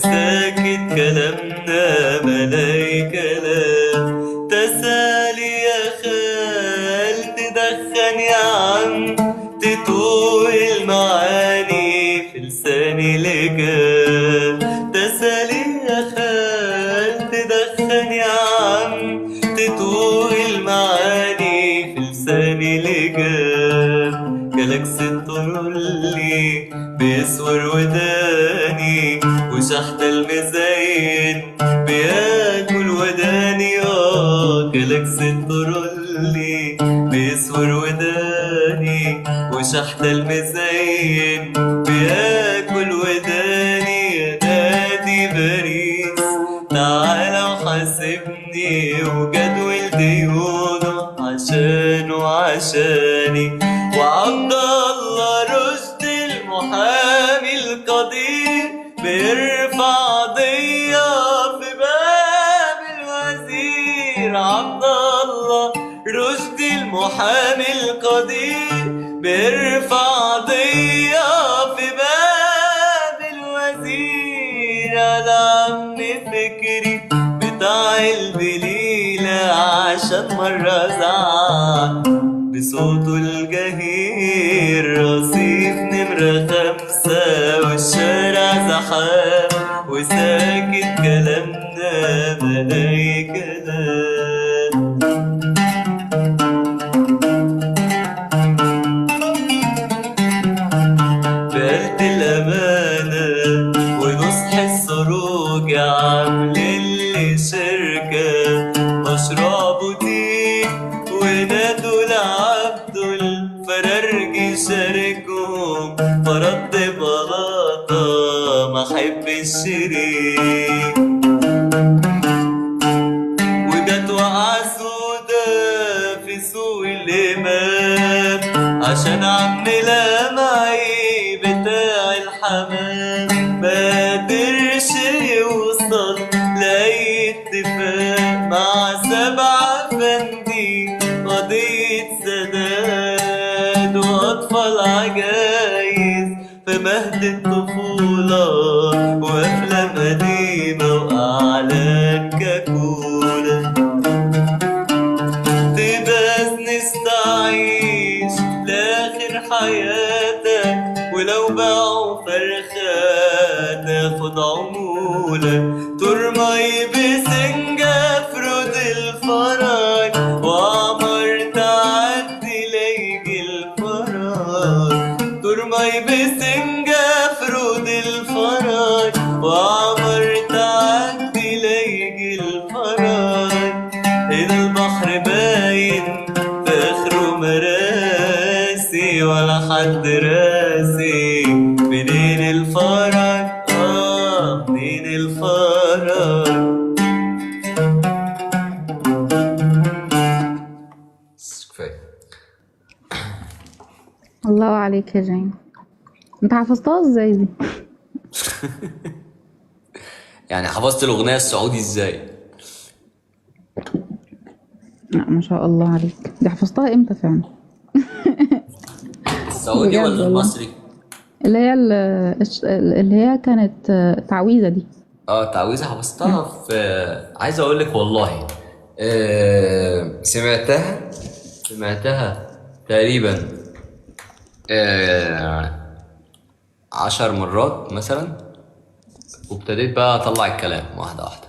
وساكت كلامنا ملاي كلام. تسالي يا خال تدخن يا عم، تتوه المعاني في لساني لجام. تسالي يا خال تدخن يا عم، تتوه المعاني في لساني لجام. جالكس الطرلي بيسور وداني، وشحت المزين بياكل وداني. جالكس الطرلي بيسور وداني، وشحت المزين بياكل وداني. يا نادي باريس تعالى وحاسبني، وجدول ديونه عشان وعشاني. وعبد الله رشدي المحامي القدير بيرفع قضية في باب الوزير. عبد الله رشدي المحامي القدير بيرفع قضية في باب الوزير. على عم فكري بتاع البليلة عشان مرة زعل بصوته الجهير. رصيف نمرة 5 والشارع زحام، وساكت كلامنا ملاي كلام. بقلت الأمانة ونصح السروج عاملين لي شركة مشروع بوتيك، ونادوا لعبدو الفرارجي شاركهم. فرد بلاطة ما أحب الشريك، وجت وقعة سودا في سوق الإمام عشان عم لمعي بتاع الحمام ما قدرش يوصل لأي اتفاق مع 7 فندي. قضية سداد وأطفال عجايز في مهد الطفولة، وأفلام قديمة وأعلان كاكولا. تبقى نستعيش لآخر حياتك، ولو باعوا فرخة تاخد عمولة. ترمي بسنجة فرود الفرج، وعمر تعدي ليجي الفرج. ترمي بسنجة فرود الفرج، وعمر تعدي ليجي الفرج. هنا البحر باين في آخره مراسي، ولا حد راسي منين الفرج. منين الفرج. كفاية. الله عليك يا جين، انت حفظتها ازاي دي؟ يعني حفظت الأغنية السعودي ازاي؟ لا ما شاء الله عليك، دي حفظتها امتى فعلا؟ السعودي بجد ولا والله. المصري؟ اللي هي كانت تعويذة دي. تعويذة حفظتها في عايز اقول لك والله. سمعتها تقريبا 10 مرات مثلا، وابتديت بقى اطلع الكلام واحدة واحدة.